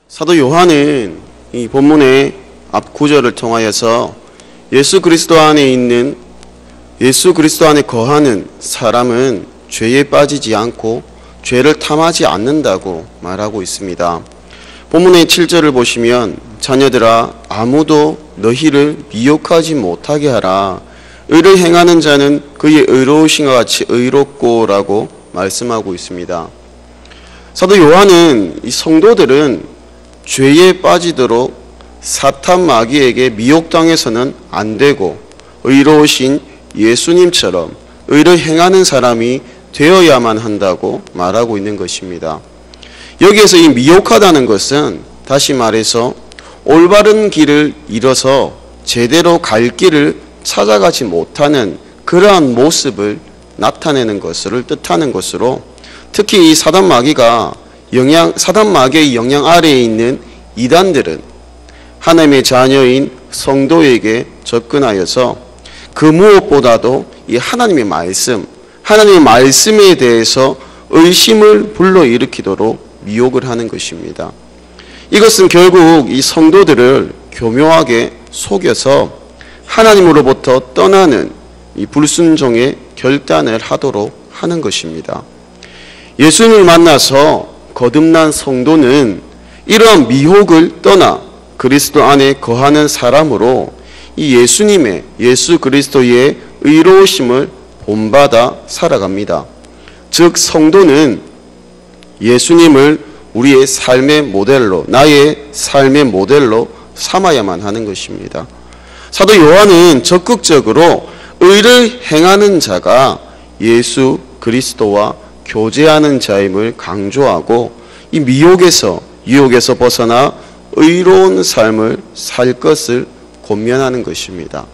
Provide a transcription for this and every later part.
사도 요한은 이 본문의 앞 구절을 통하여서 예수 그리스도 안에 거하는 사람은 죄에 빠지지 않고 죄를 탐하지 않는다고 말하고 있습니다. 본문의 7절을 보시면 자녀들아 아무도 너희를 미혹하지 못하게 하라. 의를 행하는 자는 그의 의로우신과 같이 의롭고라고 말씀하고 있습니다. 사도 요한은 이 성도들은 죄에 빠지도록 사탄 마귀에게 미혹당해서는 안 되고 의로우신 예수님처럼 의를 행하는 사람이 되어야만 한다고 말하고 있는 것입니다. 여기에서 이 미혹하다는 것은 다시 말해서 올바른 길을 잃어서 제대로 갈 길을 찾아가지 못하는 그러한 모습을 나타내는 것을 뜻하는 것으로, 특히 이 사단 마귀의 영향 아래에 있는 이단들은 하나님의 자녀인 성도에게 접근하여서 그 무엇보다도 이 하나님의 말씀에 대해서 의심을 불러일으키도록 미혹을 하는 것입니다. 이것은 결국 이 성도들을 교묘하게 속여서 하나님으로부터 떠나는 이 불순종의 결단을 하도록 하는 것입니다. 예수님을 만나서 거듭난 성도는 이러한 미혹을 떠나 그리스도 안에 거하는 사람으로 이 예수 그리스도의 의로우심을 본받아 살아갑니다. 즉 성도는 예수님을 우리의 삶의 모델로, 나의 삶의 모델로 삼아야만 하는 것입니다. 사도 요한은 적극적으로 의를 행하는 자가 예수 그리스도와 교제하는 자임을 강조하고 이 유혹에서 벗어나 의로운 삶을 살 것을 권면하는 것입니다.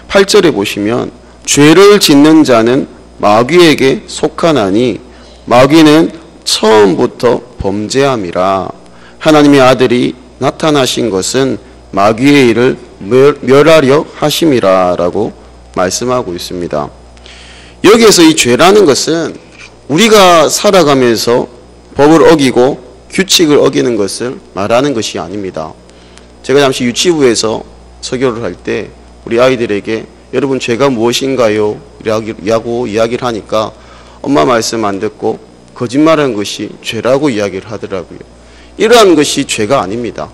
8절에 보시면 죄를 짓는 자는 마귀에게 속하나니 마귀는 처음부터 범죄함이라. 하나님의 아들이 나타나신 것은 마귀의 일을 멸하려 하심이라 라고 말씀하고 있습니다. 여기에서 이 죄라는 것은 우리가 살아가면서 법을 어기고 규칙을 어기는 것을 말하는 것이 아닙니다. 제가 잠시 유치부에서 설교를 할 때 우리 아이들에게 여러분 죄가 무엇인가요? 라고 이야기를 하니까 엄마 말씀 안 듣고 거짓말하는 것이 죄라고 이야기를 하더라고요. 이러한 것이 죄가 아닙니다.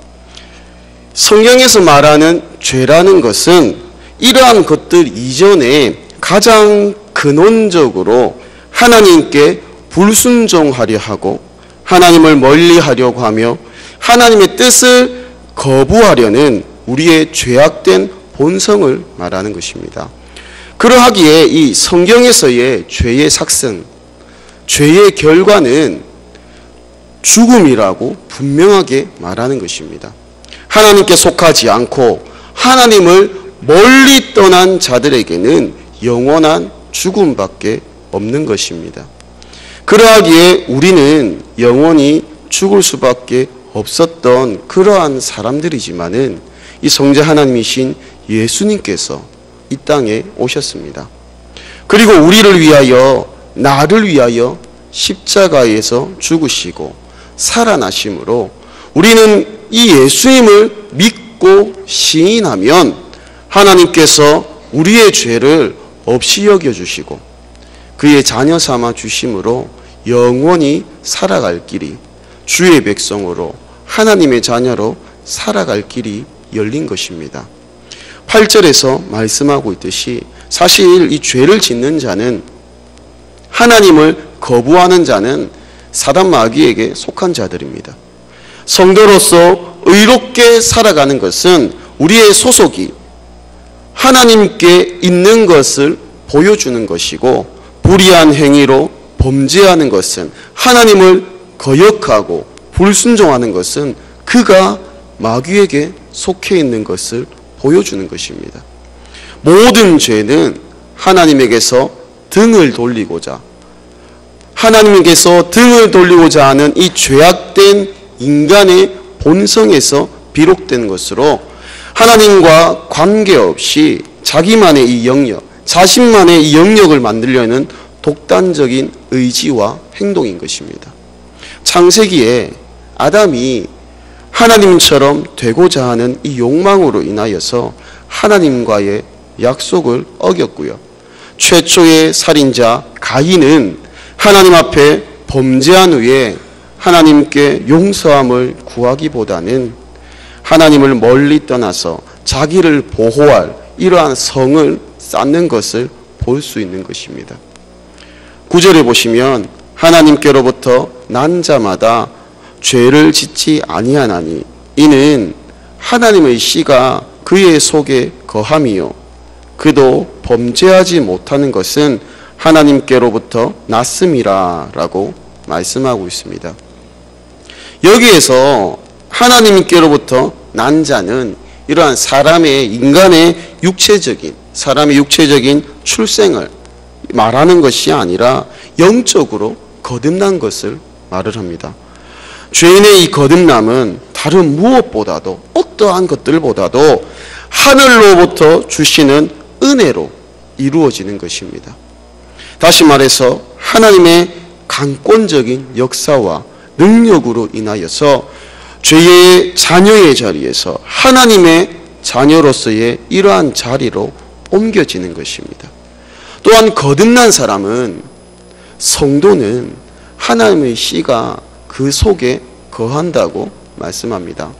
성경에서 말하는 죄라는 것은 이러한 것들 이전에 가장 근원적으로 하나님께 불순종하려 하고 하나님을 멀리하려고 하며 하나님의 뜻을 거부하려는 우리의 죄악된 본성을 말하는 것입니다. 그러하기에 이 성경에서의 죄의 삭슨, 죄의 결과는 죽음이라고 분명하게 말하는 것입니다. 하나님께 속하지 않고 하나님을 멀리 떠난 자들에게는 영원한 죽음밖에 없는 것입니다. 그러하기에 우리는 영원히 죽을 수밖에 없었던 그러한 사람들이지만은 이 성자 하나님이신 예수님께서 이 땅에 오셨습니다. 그리고 우리를 위하여, 나를 위하여 십자가에서 죽으시고 살아나심으로 우리는 이 예수님을 믿고 시인하면 하나님께서 우리의 죄를 없이 여겨주시고 그의 자녀 삼아 주심으로 영원히 살아갈 길이, 주의 백성으로 하나님의 자녀로 살아갈 길이 열린 것입니다. 8절에서 말씀하고 있듯이 사실 이 죄를 짓는 자는, 하나님을 거부하는 자는 사단 마귀에게 속한 자들입니다. 성도로서 의롭게 살아가는 것은 우리의 소속이 하나님께 있는 것을 보여주는 것이고, 불의한 행위로 범죄하는 것은, 하나님을 거역하고 불순종하는 것은 그가 마귀에게 속해 있는 것을 보여주는 것입니다. 모든 죄는 하나님에게서 등을 돌리고자 하는 이 죄악된 인간의 본성에서 비롯된 것으로 하나님과 관계없이 자기만의 이 영역, 자신만의 이 영역을 만들려는 독단적인 의지와 행동인 것입니다. 창세기에 아담이 하나님처럼 되고자 하는 이 욕망으로 인하여서 하나님과의 약속을 어겼고요. 최초의 살인자 가인은 하나님 앞에 범죄한 후에 하나님께 용서함을 구하기보다는 하나님을 멀리 떠나서 자기를 보호할 이러한 성을 쌓는 것을 볼 수 있는 것입니다. 9절에 보시면 하나님께로부터 난 자마다 죄를 짓지 아니하나니 이는 하나님의 씨가 그의 속에 거함이요 그도 범죄하지 못하는 것은 하나님께로부터 났음이라 라고 말씀하고 있습니다. 여기에서 하나님께로부터 난 자는 이러한 사람의 사람의 육체적인 출생을 말하는 것이 아니라 영적으로 거듭난 것을 말을 합니다. 죄인의 이 거듭남은 다른 무엇보다도 어떠한 것들보다도 하늘로부터 주시는 은혜로 이루어지는 것입니다. 다시 말해서 하나님의 강권적인 역사와 능력으로 인하여서 죄의 자녀의 자리에서 하나님의 자녀로서의 이러한 자리로 옮겨지는 것입니다. 또한 거듭난 사람은 성도는 하나님의 씨가 그 속에 거한다고 말씀합니다.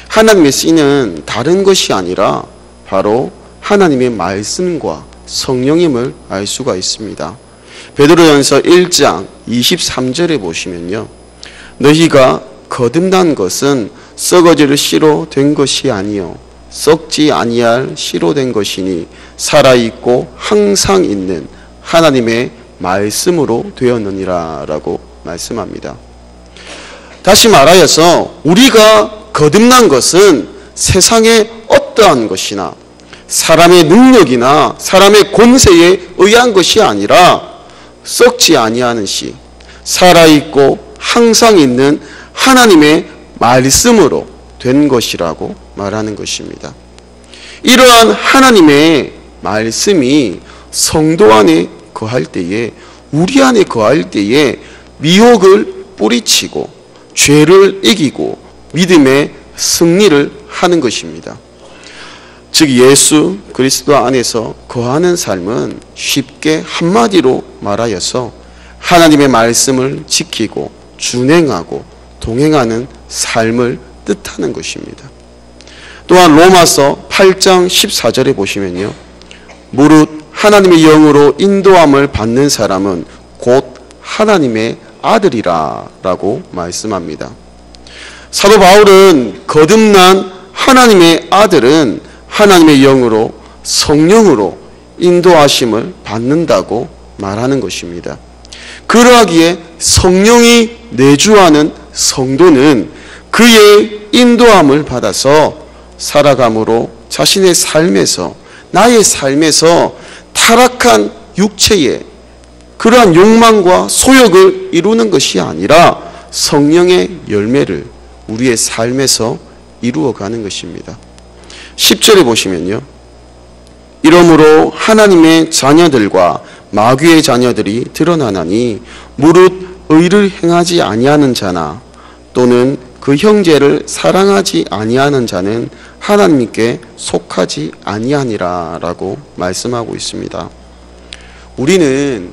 하나님의 씨는 다른 것이 아니라 바로 하나님의 말씀과 성령임을 알 수가 있습니다. 베드로전서 1장 23절에 보시면요. 너희가 거듭난 것은 썩어질 씨로 된 것이 아니요 썩지 아니할 씨로 된 것이니 살아있고 항상 있는 하나님의 말씀으로 되었느니라 라고 말씀합니다. 다시 말하여서 우리가 거듭난 것은 세상의 어떠한 것이나 사람의 능력이나 사람의 권세에 의한 것이 아니라 썩지 아니하는 씨, 살아있고 항상 있는 하나님의 말씀으로 된 것이라고 말하는 것입니다. 이러한 하나님의 말씀이 성도 안에 거할 때에, 우리 안에 거할 때에 미혹을 뿌리치고 죄를 이기고 믿음의 승리를 하는 것입니다. 즉 예수 그리스도 안에서 거하는 삶은 쉽게 한마디로 말하여서 하나님의 말씀을 지키고 준행하고 동행하는 삶을 뜻하는 것입니다. 또한 로마서 8장 14절에 보시면요. 무릇 하나님의 영으로 인도함을 받는 사람은 곧 하나님의 아들이라 라고 말씀합니다. 사도 바울은 거듭난 하나님의 아들은 하나님의 영으로 성령으로 인도하심을 받는다고 말하는 것입니다. 그러하기에 성령이 내주하는 성도는 그의 인도함을 받아서 살아감으로 자신의 삶에서, 나의 삶에서 타락한 육체의 그러한 욕망과 소욕을 이루는 것이 아니라 성령의 열매를 우리의 삶에서 이루어가는 것입니다. 10절에 보시면요. 이러므로 하나님의 자녀들과 마귀의 자녀들이 드러나나니 무릇 의를 행하지 아니하는 자나 또는 그 형제를 사랑하지 아니하는 자는 하나님께 속하지 아니하니라 라고 말씀하고 있습니다. 우리는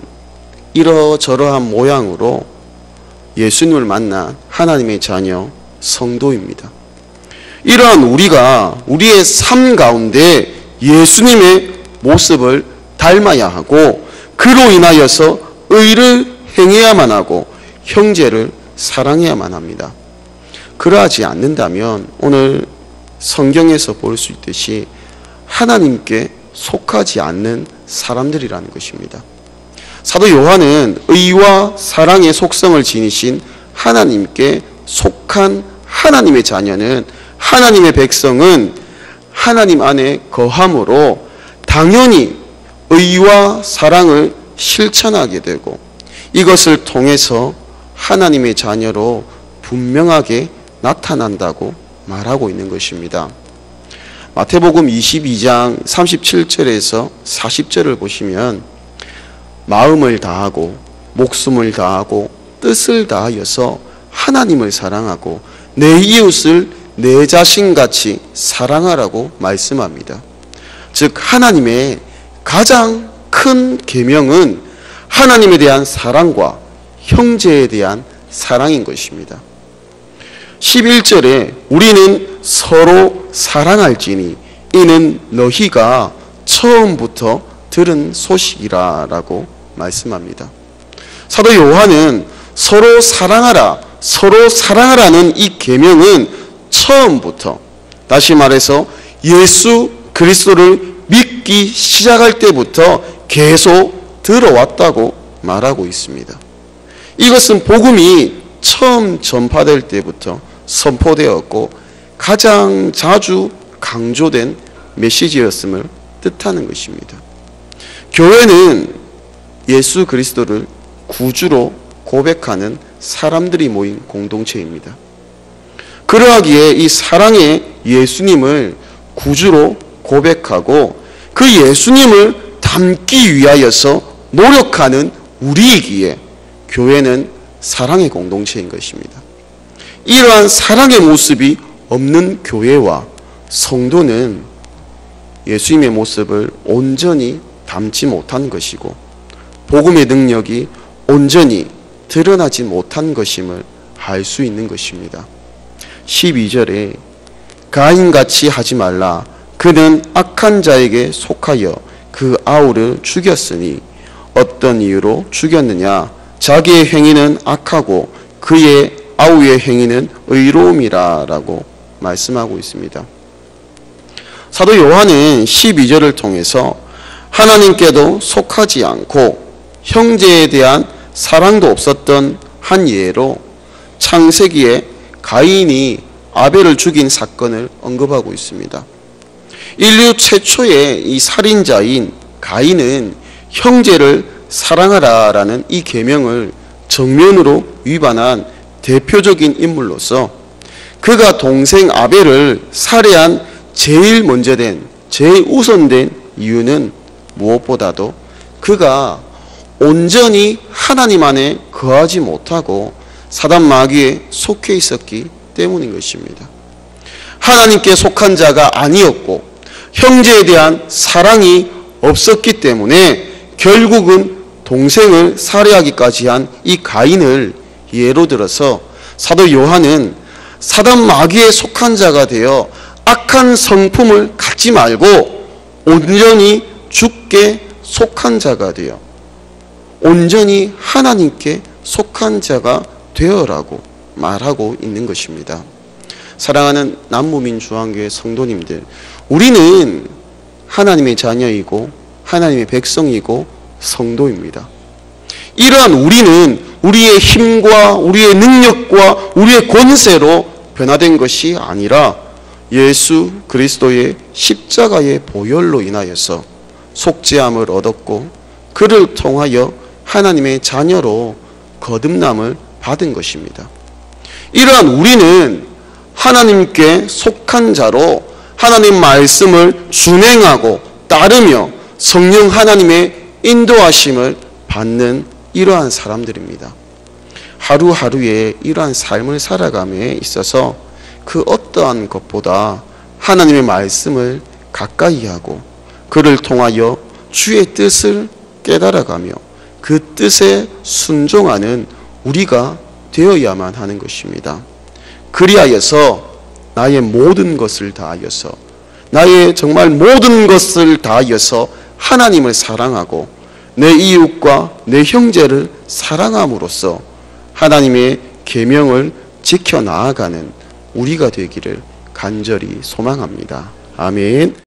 이러저러한 모양으로 예수님을 만난 하나님의 자녀 성도입니다. 이러한 우리가 우리의 삶 가운데 예수님의 모습을 닮아야 하고 그로 인하여서 의를 행해야만 하고 형제를 사랑해야만 합니다. 그러하지 않는다면 오늘 성경에서 볼 수 있듯이 하나님께 속하지 않는 사람들이라는 것입니다. 사도 요한은 의와 사랑의 속성을 지니신 하나님께 속한 하나님의 자녀는, 하나님의 백성은 하나님 안에 거함으로 당연히 의와 사랑을 실천하게 되고 이것을 통해서 하나님의 자녀로 분명하게 나타난다고 말하고 있는 것입니다. 마태복음 22장 37절에서 40절을 보시면 마음을 다하고 목숨을 다하고 뜻을 다하여서 하나님을 사랑하고 내 이웃을 내 자신같이 사랑하라고 말씀합니다. 즉 하나님의 가장 큰 계명은 하나님에 대한 사랑과 형제에 대한 사랑인 것입니다. 11절에 우리는 서로 사랑할지니 이는 너희가 처음부터 들은 소식이라라고 말씀합니다. 사도 요한은 서로 사랑하라는 이 계명은 처음부터, 다시 말해서 예수 그리스도를 믿기 시작할 때부터 계속 들어왔다고 말하고 있습니다. 이것은 복음이 처음 전파될 때부터 선포되었고 가장 자주 강조된 메시지였음을 뜻하는 것입니다. 교회는 예수 그리스도를 구주로 고백하는 사람들이 모인 공동체입니다. 그러하기에 이 사랑의 예수님을 구주로 고백하고 그 예수님을 닮기 위하여서 노력하는 우리이기에 교회는 사랑의 공동체인 것입니다. 이러한 사랑의 모습이 없는 교회와 성도는 예수님의 모습을 온전히 담지 못한 것이고 복음의 능력이 온전히 드러나지 못한 것임을 알 수 있는 것입니다. 12절에 가인같이 하지 말라. 그는 악한 자에게 속하여 그 아우를 죽였으니 어떤 이유로 죽였느냐? 자기의 행위는 악하고 그의 아우의 행위는 의로움이라 라고 말씀하고 있습니다. 사도 요한은 12절을 통해서 하나님께도 속하지 않고 형제에 대한 사랑도 없었던 한 예로 창세기에 가인이 아벨을 죽인 사건을 언급하고 있습니다. 인류 최초의 이 살인자인 가인은 형제를 사랑하라라는 이 계명을 정면으로 위반한 대표적인 인물로서 그가 동생 아벨을 살해한 제일 우선된 이유는 무엇보다도 그가 온전히 하나님 안에 거하지 못하고 사단 마귀에 속해 있었기 때문인 것입니다. 하나님께 속한 자가 아니었고 형제에 대한 사랑이 없었기 때문에 결국은 동생을 살해하기까지 한 이 가인을 예로 들어서 사도 요한은 사단 마귀에 속한 자가 되어 악한 성품을 갖지 말고 온전히 주께 속한 자가 되어 온전히 하나님께 속한 자가 되어라고 말하고 있는 것입니다. 사랑하는 남무민중앙교회 성도님들, 우리는 하나님의 자녀이고 하나님의 백성이고 성도입니다. 이러한 우리는 우리의 힘과 우리의 능력과 우리의 권세로 변화된 것이 아니라 예수 그리스도의 십자가의 보혈로 인하여서 속죄함을 얻었고 그를 통하여 하나님의 자녀로 거듭남을 받은 것입니다. 이러한 우리는 하나님께 속한 자로 하나님 말씀을 준행하고 따르며 성령 하나님의 인도하심을 받는 이러한 사람들입니다. 하루하루의 이러한 삶을 살아감에 있어서 그 어떠한 것보다 하나님의 말씀을 가까이 하고 그를 통하여 주의 뜻을 깨달아가며 그 뜻에 순종하는 우리가 되어야만 하는 것입니다. 그리하여서 나의 모든 것을 다하여서 나의 정말 모든 것을 다하여서 하나님을 사랑하고 내 이웃과 내 형제를 사랑함으로써 하나님의 계명을 지켜나아가는 우리가 되기를 간절히 소망합니다. 아멘.